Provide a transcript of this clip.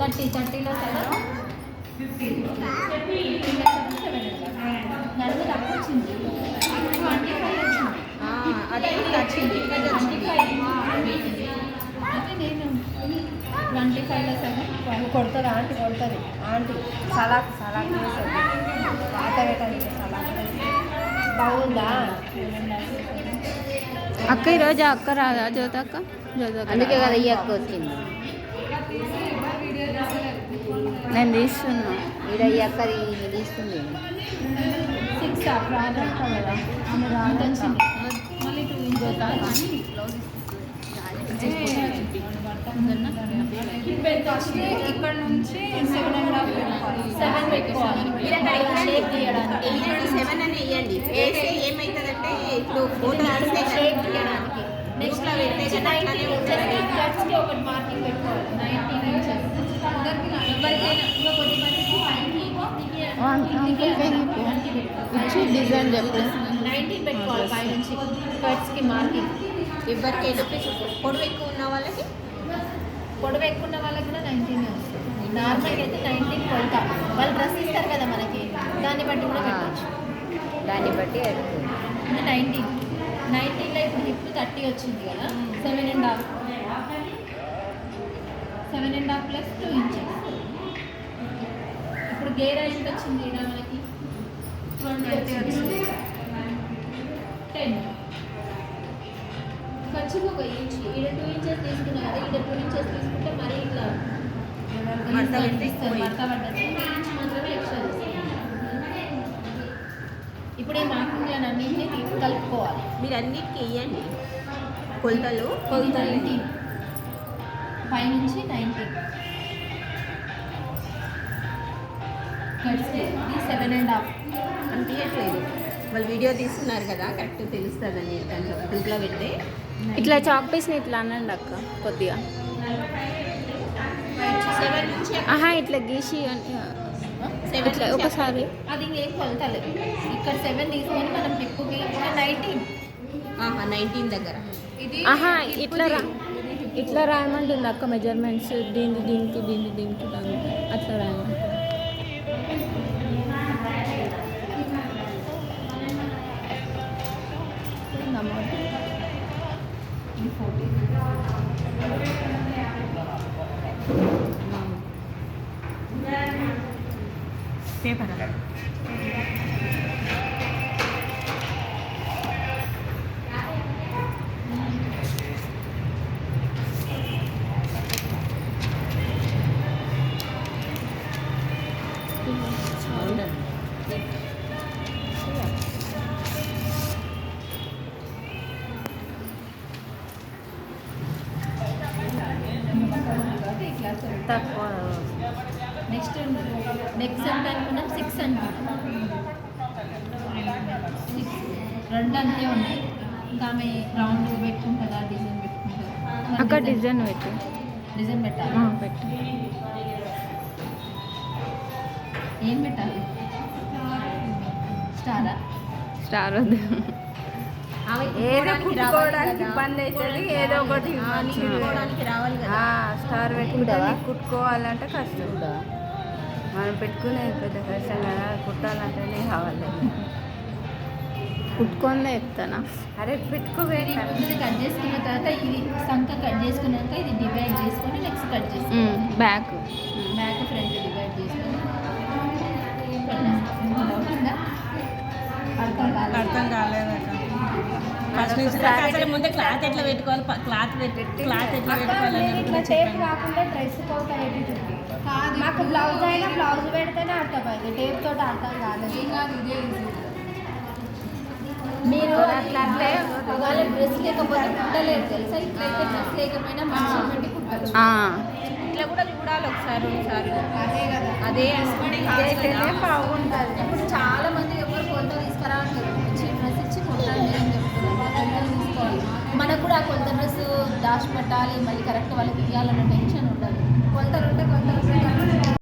30లో 7 నడుము తక్కువ వచ్చింది 25 వచ్చింది అదే వచ్చింది అయితే నేను 25లో 7 కొడుతుంది ఆంటీ కొడుతుంది ఆంటీ సలాక్ చేస్తుంది పాత పెట్టడానికి సలాక్ బాగుందా అక్క ఈరోజు అక్క రాదా జ్యోతక్క అందుకే కదా ఈ అక్క వచ్చింది నేను తీస్తున్నా ఈడ ఈ అక్క తీస్తుంది 6 రాదంట కదా ఆమె రాదొచ్చింది మళ్ళీ 2 ఇంచెస్ ఇక్కడ నుంచి 7 పెట్టుకోవాలి 7 అని వేయండి వేసి ఏమవుతుందంటే ఇప్పుడు ఫోటో షేప్ తీయడానికి నెక్స్ట్ గట్స్కి ఒకటి మార్కింగ్ పెట్టుకోవాలి 19 ఇంచెస్ ఇంకా కొద్ది ఇచ్చి డిజైన్ చెప్పు 19 పెట్టుకోవాలి పై నుంచి గట్స్కి మార్కింగ్ ఎవరికైనా పొడవు ఎక్కువ ఉన్న వాళ్ళకి పొడవు ఎక్కువ ఉన్న వాళ్ళకి కూడా 19 వస్తుంది నార్మల్గా అయితే 19 కొలత వాళ్ళు డ్రెస్ ఇస్తారు కదా మనకి దాన్ని బట్టి కూడా పెట్టచ్చు దాన్ని బట్టి 19లో ఇప్పుడు హిప్ 30 వచ్చింది కదా 7.5 ప్లస్ 2 ఇంచెస్ ఇప్పుడు గేరా ఎంత వచ్చింది ఇక్కడ మనకి 20 వచ్చింది 10 ఖర్చుకు 1 ఇంచ్ ఇక్కడ 2 ఇంచెస్ తీసుకున్నా కదా ఇక్కడ 2 ఇంచెస్ తీసుకుంటే మరీ ఇట్లా మడత పడ్డది 1 ఇంచ్ మాత్రమే ఎక్స్ట్రా తీసుకోవాలి ఇప్పుడు ఈ మార్కింగ్ అన్నింటినీ కలుపుకోవాలి మీరు అన్నిటికీ వేయండి కొలతలు 19 పై నుంచి 19 కట్స్ 7.5 అనిపించట్లేదు వాళ్ళు వీడియో తీస్తున్నారు కదా కరెక్ట్ తెలుస్తుందని దాంట్లో గ్రూప్లో పెడితే ఇట్లా చాక్ పీస్ని ఇట్లా అనండి అక్క కొద్దిగా 7 నుంచి ఆహా ఇట్లా గీసి ఇట్లా ఒకసారి అది ఇంకేం కొలతలేదు ఇక్కడ 7 తీసుకొని మనం టిప్పుకి 19 దగ్గర ఇది ఆహా ఇట్లా రాయమంటుంది అక్క మెజర్మెంట్స్ దీనికి దానికి అట్లా రాయమంటుంది పేపర్ తక్కువ నెక్స్ట్ ఎంత అనుకున్నాం 6 అనుకున్నాం 6 రెండు అంతే ఉన్నాయి ఇంకా ఆమె రౌండ్ పెట్టుకుంటుందా డిజైన్ పెట్టుకుంటుందా అక్క డిజైన్ పెట్టు డిజైన్ పెట్టాలి పెట్టు ఏం పెట్టాలి స్టార్ వద్దు ఏదో కుట్టుకోవడానికి ఇబ్బంది అవుతుంది ఏదో ఒకటి కుట్టుకోవడానికి రావాలి కదా స్టార్ పెట్టుకుంటావా కుట్టుకోవాలంటే కష్టం మనం పెట్టుకునేది పెద్ద కష్టం కదా కుట్టాలంటేనే కావాలి కుట్టుకోలే చెప్తానా అరే పెట్టుకోవేది ముందు కట్ చేసుకున్న తర్వాత ఇది సంఖ కట్ చేసుకున్నాక ఇది డివైడ్ చేసుకొని నెక్స్ట్ కట్ చేసుకోవాలి బ్యాక్ ఫ్రంట్ డివైడ్ చేసుకొని అర్థం కాలేదు ముందే క్లాత్ ఎట్లా పెట్టుకోవాలి క్లాత్ ఎట్లా పెట్టుకోవాలి ఇట్లా టేప్ కాకుండా డ్రెస్ కోట్ అయ్యేది మాకు బ్లౌజ్ అయినా బ్లౌజ్ పెడితేనే అర్థమైంది టేప్ తోటి అర్థం కాలేదు ఇదే మీరు అట్లా అంటే ఒకవేళ డ్రెస్ లేకపోతే కుట్టలేదు తెలుసా ఇట్లయితే డ్రెస్ లేకపోయినా మంచిగా పెట్టి కుట్టారు ఇట్లా కూడా చూడాలి ఒకసారి అదే కదా అదే ఇదైతేనే బాగుంటుంది ఇప్పుడు చాలా మంది ఎవరు కొలత తీసుకురావట్లేదు డ్రెస్ ఇచ్చి కొట్టాలి అని చెప్తున్నారు కొలతలు తీసుకోవాలి మనకు కూడా ఆ కొలత డ్రెస్ దాచి పెట్టాలి మళ్ళీ కరెక్ట్ వాళ్ళకి ఇవ్వాలన్న టెన్షన్ ఉండదు కొలతలు ఉంటే కొలతలు